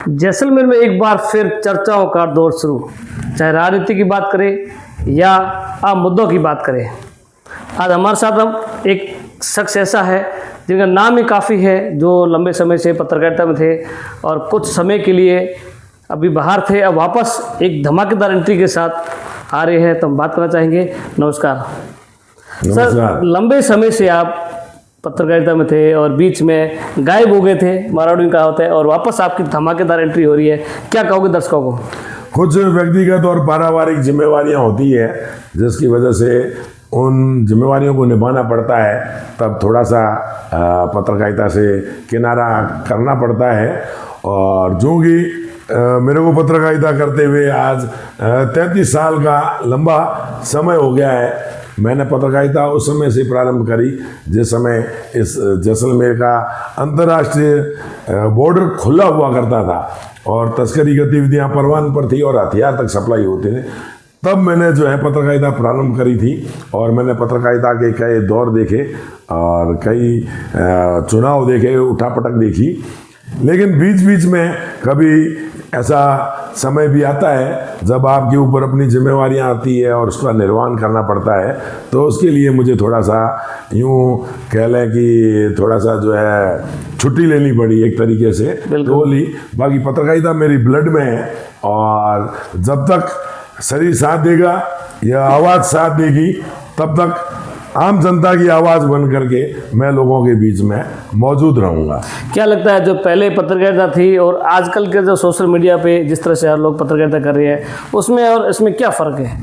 जैसलमेर में एक बार फिर चर्चाओं का दौर शुरू, चाहे राजनीति की बात करें या आम मुद्दों की बात करें। आज हमारे साथ हम एक शख्स ऐसा है जिनका नाम ही काफ़ी है, जो लंबे समय से पत्रकारिता में थे और कुछ समय के लिए अभी बाहर थे, अब वापस एक धमाकेदार एंट्री के साथ आ रहे हैं। तो हम बात करना चाहेंगे। नमस्कार सर, लंबे समय से आप पत्रकारिता में थे और बीच में गायब हो गए थे, माराडू का होता है, और वापस आपकी धमाकेदार एंट्री हो रही है। क्या कहोगे दर्शकों को? कुछ व्यक्तिगत और पारिवारिक जिम्मेवारियां होती है जिसकी वजह से उन जिम्मेवारियों को निभाना पड़ता है, तब थोड़ा सा पत्रकारिता से किनारा करना पड़ता है। और जो कि मेरे को पत्रकारिता करते हुए आज 33 साल का लंबा समय हो गया है। मैंने पत्रकारिता उस समय से प्रारंभ करी जिस समय इस जैसलमेर का अंतर्राष्ट्रीय बॉर्डर खुला हुआ करता था और तस्करी गतिविधियां परवान पर थी और हथियार तक सप्लाई होते थे। तब मैंने जो है पत्रकारिता प्रारंभ करी थी और मैंने पत्रकारिता के कई दौर देखे और कई चुनाव देखे, उठापटक देखी। लेकिन बीच बीच में कभी ऐसा समय भी आता है जब आपके ऊपर अपनी जिम्मेवारियां आती है और उसका निर्वहन करना पड़ता है, तो उसके लिए मुझे थोड़ा सा यूँ कह लें कि थोड़ा सा जो है छुट्टी लेनी पड़ी एक तरीके से, तो ली। बाकी पत्रकारिता मेरी ब्लड में है और जब तक शरीर साथ देगा या आवाज़ साथ देगी तब तक आम जनता की आवाज़ बन करके मैं लोगों के बीच में मौजूद रहूँगा। क्या लगता है, जो पहले पत्रकारिता थी और आजकल के जो सोशल मीडिया पे जिस तरह से हर लोग पत्रकारिता कर रहे हैं, उसमें और इसमें क्या फ़र्क है?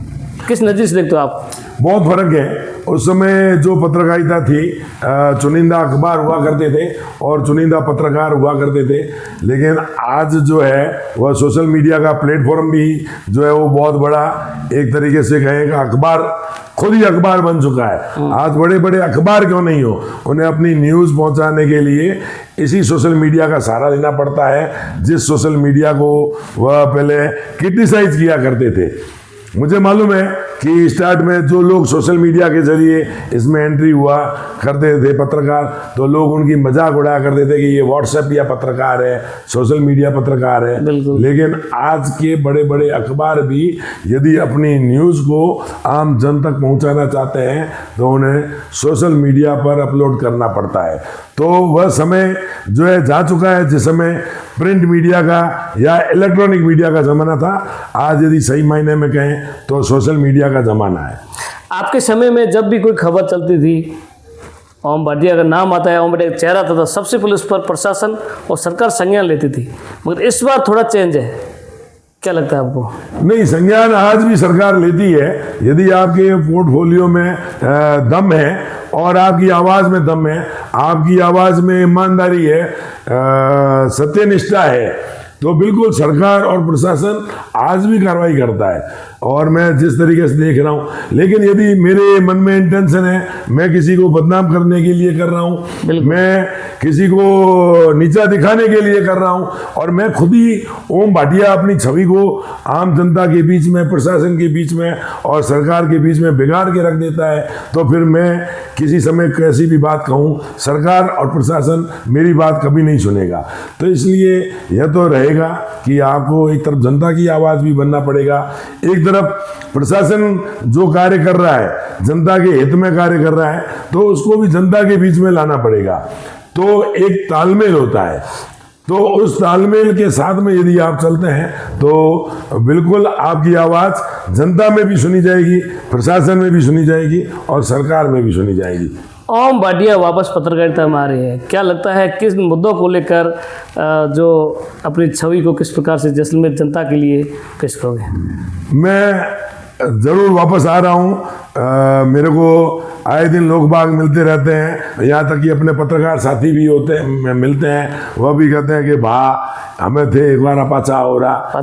किस नज़र से देखते हो आप? बहुत फ़र्क है। उस समय जो पत्रकारिता थी, चुनिंदा अखबार हुआ करते थे और चुनिंदा पत्रकार हुआ करते थे। लेकिन आज जो है वह सोशल मीडिया का प्लेटफॉर्म भी जो है वो बहुत बड़ा, एक तरीके से कहेगा अखबार खुद ही अखबार बन चुका है। आज बड़े बड़े अखबार क्यों नहीं हो, उन्हें अपनी न्यूज़ पहुंचाने के लिए इसी सोशल मीडिया का सहारा लेना पड़ता है, जिस सोशल मीडिया को वह पहले क्रिटिसाइज किया करते थे। मुझे मालूम है कि स्टार्ट में जो लोग सोशल मीडिया के जरिए इसमें एंट्री हुआ करते थे पत्रकार, तो लोग उनकी मजाक उड़ाया करते थे कि ये व्हाट्सएप या पत्रकार है, सोशल मीडिया पत्रकार है। लेकिन आज के बड़े बड़े अखबार भी यदि अपनी न्यूज़ को आम जन तक पहुंचाना चाहते हैं तो उन्हें सोशल मीडिया पर अपलोड करना पड़ता है। तो वह समय जो है जा चुका है जिस समय प्रिंट मीडिया का या इलेक्ट्रॉनिक मीडिया का ज़माना था। आज यदि सही मायने में कहें तो सोशल मीडिया का ज़माना है। आपके समय में जब भी कोई खबर चलती थी, ओम भाटिया का नाम आता है, ओम भाटिया का चेहरा था, सबसे पहले उस पर प्रशासन और सरकार संज्ञान लेती थी। मगर इस बार थोड़ा चेंज है, क्या लगता है आपको? नहीं, संज्ञान आज भी सरकार लेती है। यदि आपके पोर्टफोलियो में दम है और आपकी आवाज़ में दम है, आपकी आवाज़ में ईमानदारी है, सत्यनिष्ठा है, तो बिल्कुल सरकार और प्रशासन आज भी कार्रवाई करता है। और मैं जिस तरीके से देख रहा हूँ, लेकिन यदि मेरे मन में इंटेंशन है, मैं किसी को बदनाम करने के लिए कर रहा हूँ, मैं किसी को नीचा दिखाने के लिए कर रहा हूँ, और मैं खुद ही ओम भाटिया अपनी छवि को आम जनता के बीच में, प्रशासन के बीच में और सरकार के बीच में बिगाड़ के रख देता है, तो फिर मैं किसी समय कैसी भी बात कहूँ, सरकार और प्रशासन मेरी बात कभी नहीं सुनेगा। तो इसलिए यह तो रहेगा कि आपको एक तरफ जनता की आवाज़ भी बनना पड़ेगा, एक तरफ प्रशासन जो कार्य कर रहा है, जनता के हित में कार्य कर रहा है, तो उसको भी जनता के बीच में लाना पड़ेगा। तो एक तालमेल होता है। तो उस तालमेल के साथ में यदि आप चलते हैं तो बिल्कुल आपकी आवाज़ जनता में भी सुनी जाएगी, प्रशासन में भी सुनी जाएगी और सरकार में भी सुनी जाएगी। ओम भाटिया वापस पत्रकारिता में आ रही है, क्या लगता है किस मुद्दों को लेकर जो अपनी छवि को किस प्रकार से जैसलमेर जनता के लिए पेश करोगे? मैं ज़रूर वापस आ रहा हूँ। मेरे को आए दिन लोग बाग मिलते रहते हैं, यहाँ तक कि अपने पत्रकार साथी भी होते हैं, मिलते हैं, वह भी कहते हैं कि भा हमें थे एक बार पाचा हो रहा,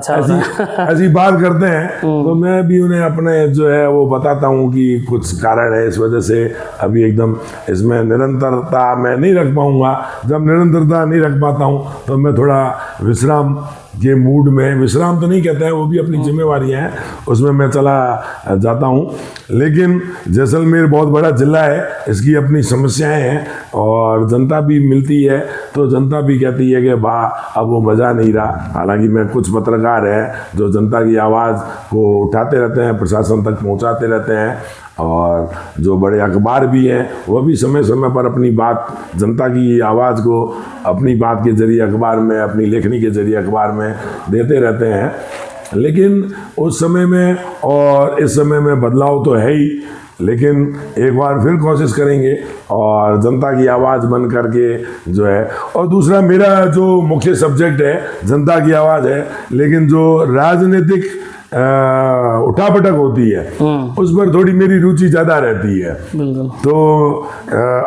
ऐसी बात करते हैं। तो मैं भी उन्हें अपने जो है वो बताता हूँ कि कुछ कारण है, इस वजह से अभी एकदम इसमें निरंतरता मैं नहीं रख पाऊँगा। जब निरंतरता नहीं रख पाता हूँ तो मैं थोड़ा विश्राम के मूड में, विश्राम तो नहीं कहते हैं, वो भी अपनी जिम्मेवारियां हैं, उसमें मैं चला जाता हूँ। लेकिन जैसलमेर बहुत बड़ा ज़िला है, इसकी अपनी समस्याएं हैं और जनता भी मिलती है तो जनता भी कहती है कि वाह अब वो मज़ा नहीं रहा। हालांकि मैं कुछ पत्रकार हैं जो जनता की आवाज़ को उठाते रहते हैं, प्रशासन तक पहुंचाते रहते हैं, और जो बड़े अखबार भी हैं वह भी समय समय पर अपनी बात, जनता की आवाज़ को अपनी बात के जरिए अखबार में, अपनी लेखनी के जरिए अखबार में देते रहते हैं। लेकिन उस समय में और इस समय में बदलाव तो है ही, लेकिन एक बार फिर कोशिश करेंगे और जनता की आवाज़ बन करके जो है। और दूसरा, मेरा जो मुख्य सब्जेक्ट है जनता की आवाज़ है, लेकिन जो राजनीतिक उठापटक होती है उस पर थोड़ी मेरी रुचि ज़्यादा रहती है। बिल्कुल। तो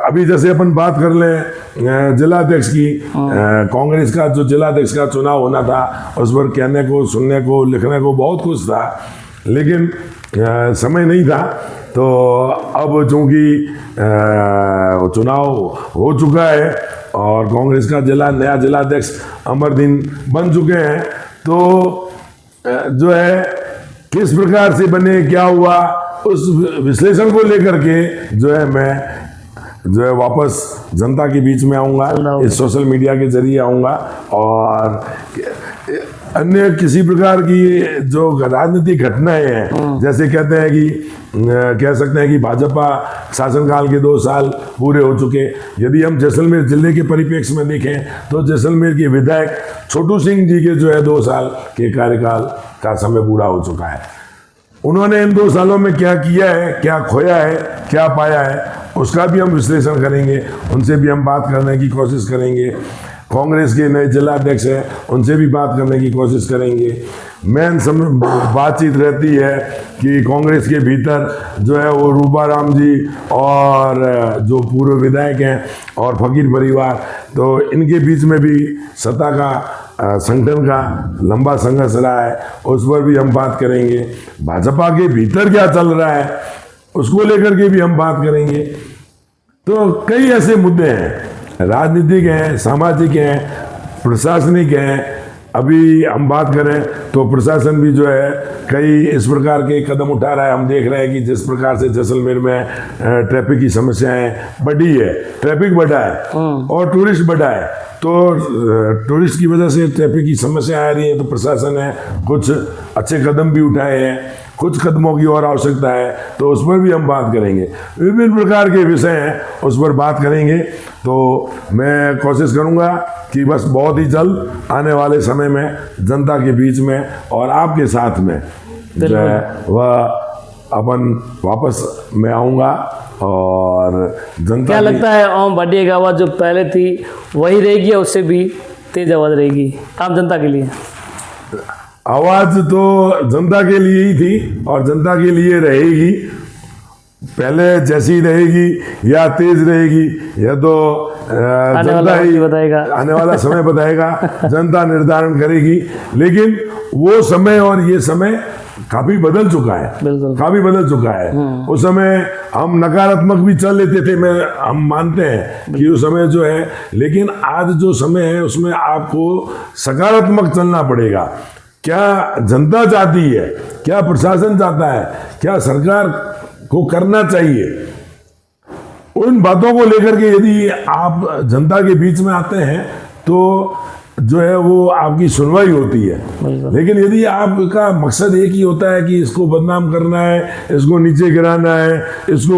अभी जैसे अपन बात कर लें जिलाध्यक्ष की, कांग्रेस का जो जिलाध्यक्ष का चुनाव होना था, उस पर कहने को, सुनने को, लिखने को बहुत कुछ था, लेकिन समय नहीं था। तो अब चूँकि चुनाव हो चुका है और कांग्रेस का नया जिलाध्यक्ष अमरदीन बन चुके हैं, तो जो है किस प्रकार से बने, क्या हुआ, उस विश्लेषण को लेकर के जो है मैं जो है वापस जनता के बीच में आऊँगा, इस सोशल मीडिया के जरिए आऊँगा। और अन्य किसी प्रकार की जो राजनीतिक घटनाएं हैं, जैसे कहते हैं कि कह सकते हैं कि भाजपा शासनकाल के 2 साल पूरे हो चुके। यदि हम जैसलमेर जिले के परिप्रेक्ष्य में देखें तो जैसलमेर के विधायक छोटू सिंह जी के जो है 2 साल के कार्यकाल का समय पूरा हो चुका है। उन्होंने इन 2 सालों में क्या किया है, क्या खोया है, क्या पाया है, उसका भी हम विश्लेषण करेंगे, उनसे भी हम बात करने की कोशिश करेंगे। कांग्रेस के नए जिलाध्यक्ष हैं, उनसे भी बात करने की कोशिश करेंगे। मेन समय बातचीत रहती है कि कांग्रेस के भीतर जो है वो रूपाराम जी और जो पूर्व विधायक हैं और फकीर परिवार, तो इनके बीच में भी सत्ता का संगठन का लंबा संघर्ष रहा है, उस पर भी हम बात करेंगे। भाजपा के भीतर क्या चल रहा है उसको लेकर के भी हम बात करेंगे। तो कई ऐसे मुद्दे हैं, राजनीतिक हैं, सामाजिक हैं, प्रशासनिक हैं। अभी हम बात करें तो प्रशासन भी जो है कई इस प्रकार के कदम उठा रहा है। हम देख रहे हैं कि जिस प्रकार से जैसलमेर में ट्रैफिक की समस्याएं बढ़ी है, ट्रैफिक बढ़ा है और टूरिस्ट बढ़ा है, तो टूरिस्ट की वजह से ट्रैफिक की समस्या आ रही है, तो प्रशासन ने कुछ अच्छे कदम भी उठाए हैं, कुछ कदमों की और आवश्यकता है, तो उस पर भी हम बात करेंगे। विभिन्न प्रकार के विषय हैं, उस पर बात करेंगे। तो मैं कोशिश करूंगा कि बस बहुत ही जल्द आने वाले समय में जनता के बीच में और आपके साथ में जो है वह अपन वापस मैं आऊँगा। और जनता क्या लगता है ओम भाटिया की आवाज़ जो पहले थी वही रहेगी या उससे भी तेज आवाज़ रहेगी आम जनता के लिए? आवाज़ तो जनता के लिए ही थी और जनता के लिए रहेगी। पहले जैसी रहेगी या तेज रहेगी यह तो जनता ही बताएगा, आने वाला समय बताएगा, जनता निर्धारण करेगी। लेकिन वो समय और ये समय काफी बदल चुका है, काफी बदल चुका है। उस समय हम नकारात्मक भी चल लेते थे, हम मानते हैं कि उस समय जो है, लेकिन आज जो समय है उसमें आपको सकारात्मक चलना पड़ेगा। क्या जनता चाहती है, क्या प्रशासन चाहता है, क्या सरकार को करना चाहिए, उन बातों को लेकर के यदि आप जनता के बीच में आते हैं तो जो है वो आपकी सुनवाई होती है। लेकिन यदि आपका मकसद एक ही होता है कि इसको बदनाम करना है, इसको नीचे गिराना है, इसको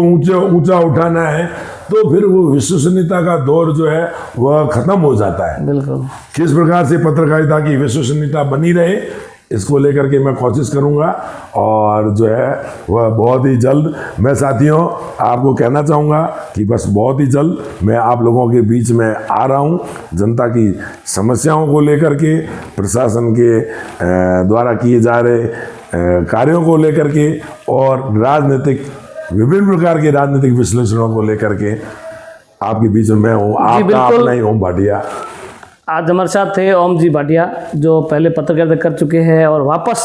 ऊंचा उठाना है, तो फिर वो विश्वसनीयता का दौर जो है वह खत्म हो जाता है। बिल्कुल। किस प्रकार से पत्रकारिता की विश्वसनीयता बनी रहे, इसको लेकर के मैं कोशिश करूंगा। और जो है वह बहुत ही जल्द मैं साथियों आपको कहना चाहूँगा कि बस बहुत ही जल्द मैं आप लोगों के बीच में आ रहा हूँ, जनता की समस्याओं को लेकर के, प्रशासन के द्वारा किए जा रहे कार्यों को लेकर के और राजनीतिक विभिन्न प्रकार के राजनीतिक विश्लेषणों को लेकर के आपके बीच में मैं हूँ, आपका अपना ही ओम भाटिया। आज हमारे साथ थे ओम जी भाटिया जो पहले पत्रकारिता कर चुके हैं और वापस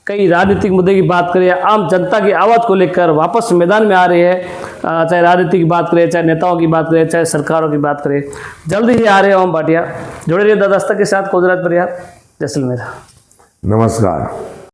कई राजनीतिक मुद्दे की बात करें, आम जनता की आवाज़ को लेकर वापस मैदान में आ रहे हैं। चाहे राजनीति की बात करें, चाहे नेताओं की बात करें, चाहे सरकारों की बात करें, जल्दी ही आ रहे हैं ओम भाटिया। जुड़े रहिए द दस्तक के साथ, गुजरात परियार। जैसलमेर। नमस्कार।